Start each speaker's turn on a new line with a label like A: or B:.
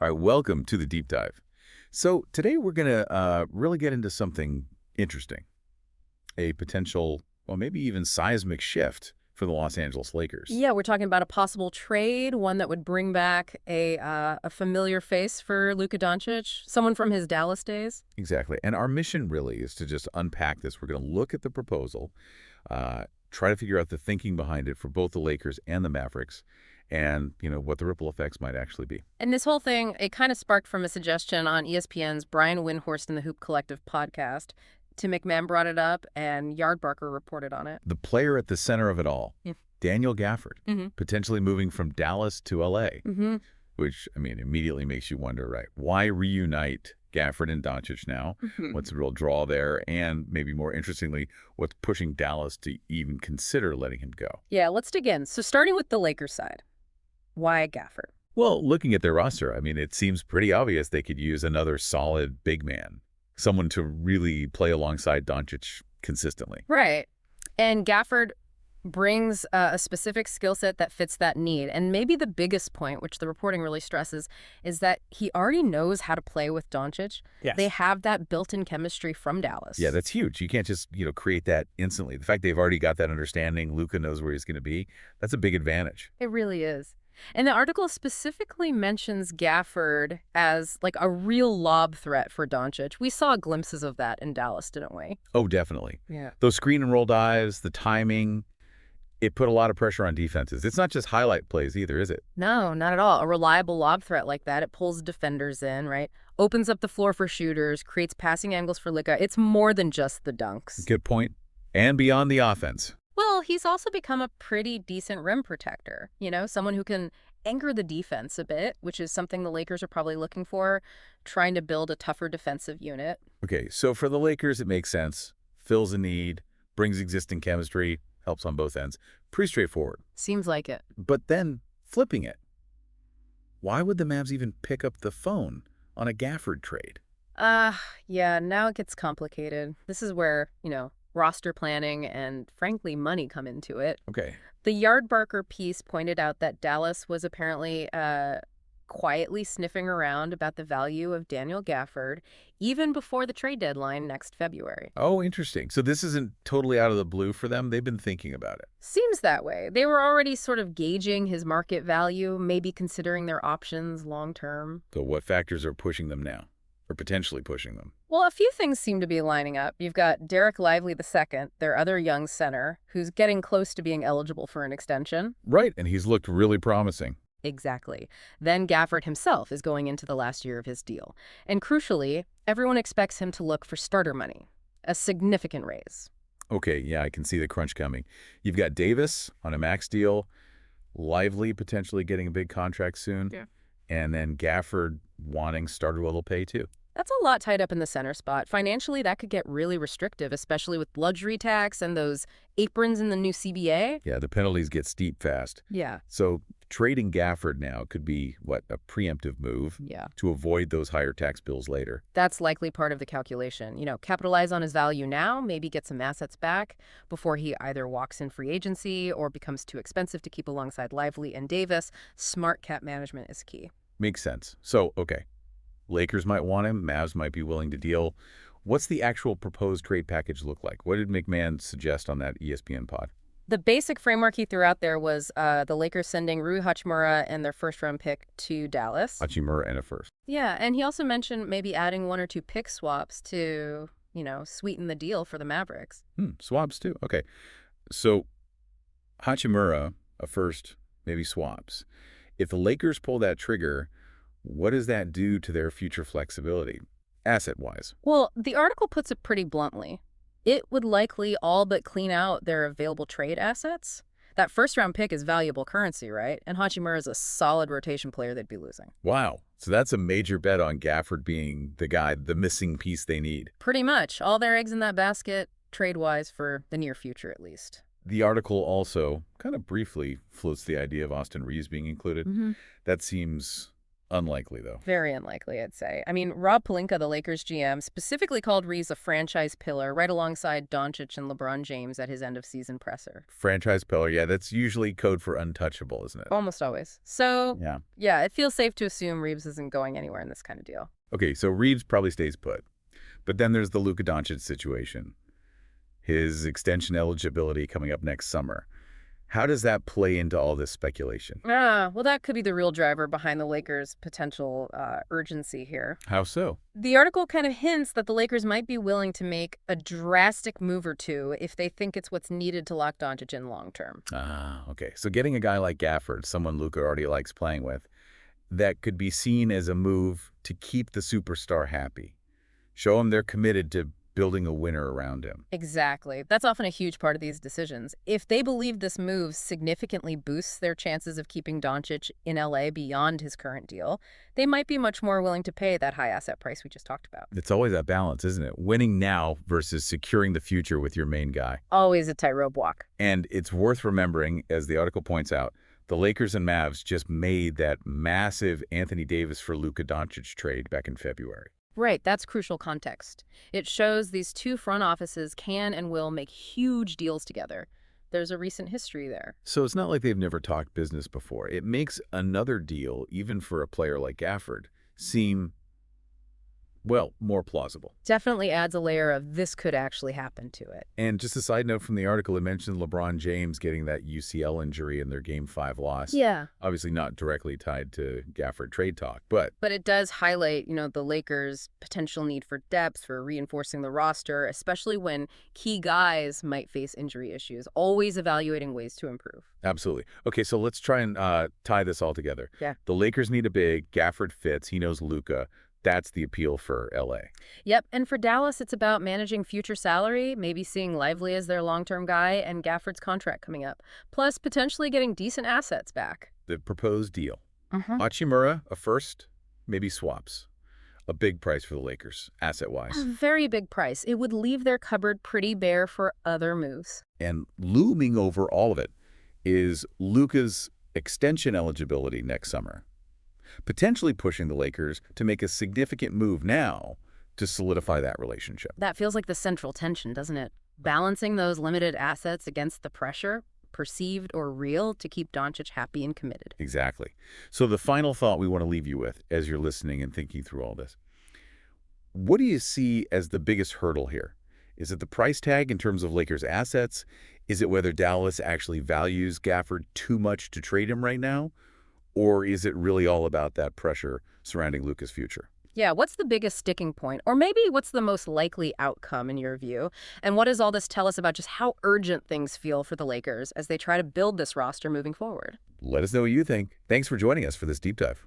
A: All right, welcome to the deep dive. So today we're going to really get into something interesting, a potential, well, maybe even seismic shift for the Los Angeles Lakers.
B: Yeah, we're talking about a possible trade, one that would bring back a familiar face for Luka Doncic, someone from his Dallas days.
A: Exactly. And our mission really is to just unpack this. We're going to look at the proposal, try to figure out the thinking behind it for both the Lakers and the Mavericks, and, what the ripple effects might actually be.
B: And this whole thing, it kind of sparked from a suggestion on ESPN's Brian Windhorst and the Hoop Collective podcast. Tim McMahon brought it up, and Yardbarker reported on it.
A: The player at the center of it all,
B: Yeah.
A: Daniel Gafford,
B: Mm-hmm.
A: potentially moving from Dallas to L.A.,
B: Mm-hmm.
A: which, immediately makes you wonder, right, why reunite Gafford and Doncic now?
B: Mm-hmm.
A: What's the real draw there? And maybe more interestingly, what's pushing Dallas to even consider letting him go?
B: Yeah, let's dig in. So starting with the Lakers side, why Gafford?
A: Well, looking at their roster, it seems pretty obvious they could use another solid big man, someone to really play alongside Doncic consistently.
B: Right. And Gafford brings a specific skill set that fits that need. And maybe the biggest point, which the reporting really stresses, is that he already knows how to play with Doncic.
A: Yes.
B: They have that built-in chemistry from Dallas.
A: Yeah, that's huge. You can't just, create that instantly. The fact they've already got that understanding, Luka knows where he's going to be, that's a big advantage.
B: It really is. And the article specifically mentions Gafford as like a real lob threat for Doncic. We saw glimpses of that in Dallas, didn't we?
A: Oh, definitely.
B: Yeah.
A: Those screen and roll dives, the timing, it put a lot of pressure on defenses. It's not just highlight plays either, is it?
B: No, not at all. A reliable lob threat like that, it pulls defenders in, right? Opens up the floor for shooters, creates passing angles for Luka. It's more than just the dunks.
A: Good point. And beyond the offense.
B: Well, he's also become a pretty decent rim protector, someone who can anchor the defense a bit, which is something the Lakers are probably looking for, trying to build a tougher defensive unit.
A: Okay, so for the Lakers, it makes sense. Fills a need, brings existing chemistry, helps on both ends. Pretty straightforward.
B: Seems like it.
A: But then, flipping it. Why would the Mavs even pick up the phone on a Gafford trade?
B: Yeah, now it gets complicated. This is where, roster planning and, frankly, money come into it.
A: Okay.
B: The Yardbarker piece pointed out that Dallas was apparently quietly sniffing around about the value of Daniel Gafford even before the trade deadline next February.
A: Oh, interesting. So this isn't totally out of the blue for them. They've been thinking about it.
B: Seems that way. They were already sort of gauging his market value, maybe considering their options long term.
A: So what factors are pushing them now? Or potentially pushing them?
B: Well, a few things seem to be lining up. You've got Derek Lively II, their other young center, who's getting close to being eligible for an extension.
A: Right, and he's looked really promising.
B: Exactly. Then Gafford himself is going into the last year of his deal. And crucially, everyone expects him to look for starter money, a significant raise.
A: Okay, yeah, I can see the crunch coming. You've got Davis on a max deal, Lively potentially getting a big contract soon, and then Gafford wanting starter-level pay too.
B: That's a lot tied up in the center spot. Financially, that could get really restrictive, especially with luxury tax and those aprons in the new CBA.
A: Yeah, the penalties get steep fast.
B: Yeah.
A: So trading Gafford now could be, a preemptive move to avoid those higher tax bills later.
B: That's likely part of the calculation. Capitalize on his value now, maybe get some assets back before he either walks in free agency or becomes too expensive to keep alongside Lively and Davis. Smart cap management is key.
A: Makes sense. So, okay. Lakers might want him. Mavs might be willing to deal. What's the actual proposed trade package look like? What did McMahon suggest on that ESPN pod?
B: The basic framework he threw out there was the Lakers sending Rui Hachimura and their first-round pick to Dallas.
A: Hachimura and a first.
B: Yeah, and he also mentioned maybe adding one or two pick swaps to, sweeten the deal for the Mavericks.
A: Swaps too. Okay. So Hachimura, a first, maybe swaps. If the Lakers pull that trigger, what does that do to their future flexibility, asset-wise?
B: Well, the article puts it pretty bluntly. It would likely all but clean out their available trade assets. That first-round pick is valuable currency, right? And Hachimura is a solid rotation player they'd be losing.
A: Wow. So that's a major bet on Gafford being the guy, the missing piece they need.
B: Pretty much. All their eggs in that basket, trade-wise, for the near future at least.
A: The article also kind of briefly floats the idea of Austin Reeves being included. That seems Unlikely, though.
B: Very unlikely, I'd say. I mean, Rob Pelinka, the Lakers GM, specifically called Reeves a franchise pillar right alongside Doncic and LeBron James at his end-of-season presser.
A: Franchise pillar, yeah, that's usually code for untouchable, isn't it?
B: Almost always. So,
A: Yeah.
B: yeah, it feels safe to assume Reeves isn't going anywhere in this kind of deal.
A: Okay, so Reeves probably stays put. But then there's the Luka Doncic situation. His extension eligibility coming up next summer. How does that play into all this speculation?
B: Well, that could be the real driver behind the Lakers' potential urgency here.
A: How so?
B: The article kind of hints that the Lakers might be willing to make a drastic move or two if they think it's what's needed to lock Doncic in long term.
A: Ah, okay. So getting a guy like Gafford, someone Luka already likes playing with, that could be seen as a move to keep the superstar happy. Show him they're committed to building a winner around him.
B: Exactly. That's often a huge part of these decisions. If they believe this move significantly boosts their chances of keeping Doncic in LA beyond his current deal, they might be much more willing to pay that high asset price we just talked about.
A: It's always that balance, isn't it? Winning now versus securing the future with your main guy.
B: Always a tightrope walk.
A: And it's worth remembering, as the article points out, the Lakers and Mavs just made that massive Anthony Davis for Luka Doncic trade back in February.
B: Right, that's crucial context. It shows these two front offices can and will make huge deals together. There's a recent history there.
A: So it's not like they've never talked business before. It makes another deal, even for a player like Gafford, seem, well, more plausible.
B: Definitely adds a layer of this could actually happen to it.
A: And just a side note from the article, it mentioned LeBron James getting that UCL injury in their Game 5 loss.
B: Yeah.
A: Obviously not directly tied to Gafford trade talk, but
B: But it does highlight, the Lakers' potential need for depth, for reinforcing the roster, especially when key guys might face injury issues, always evaluating ways to improve.
A: absolutely. Okay, so let's try and tie this all together.
B: Yeah.
A: The Lakers need a big. Gafford fits. He knows Luka. That's the appeal for LA.
B: Yep, and for Dallas, it's about managing future salary, maybe seeing Lively as their long-term guy, and Gafford's contract coming up. Plus, potentially getting decent assets back.
A: The proposed deal.
B: Mm-hmm.
A: Hachimura, a first, maybe swaps. A big price for the Lakers,
B: A
A: asset-wise.
B: very big price. It would leave their cupboard pretty bare for other moves.
A: And looming over all of it is Luka's extension eligibility next summer, potentially pushing the Lakers to make a significant move now to solidify that relationship.
B: That feels like the central tension, doesn't it? Balancing those limited assets against the pressure, perceived or real, to keep Doncic happy and committed.
A: Exactly. So the final thought we want to leave you with as you're listening and thinking through all this, what do you see as the biggest hurdle here? Is it the price tag in terms of Lakers assets? Is it whether Dallas actually values Gafford too much to trade him right now? Or is it really all about that pressure surrounding Luka's future?
B: Yeah, what's the biggest sticking point? Or maybe what's the most likely outcome in your view? And what does all this tell us about just how urgent things feel for the Lakers as they try to build this roster moving forward?
A: Let us know what you think. Thanks for joining us for this deep dive.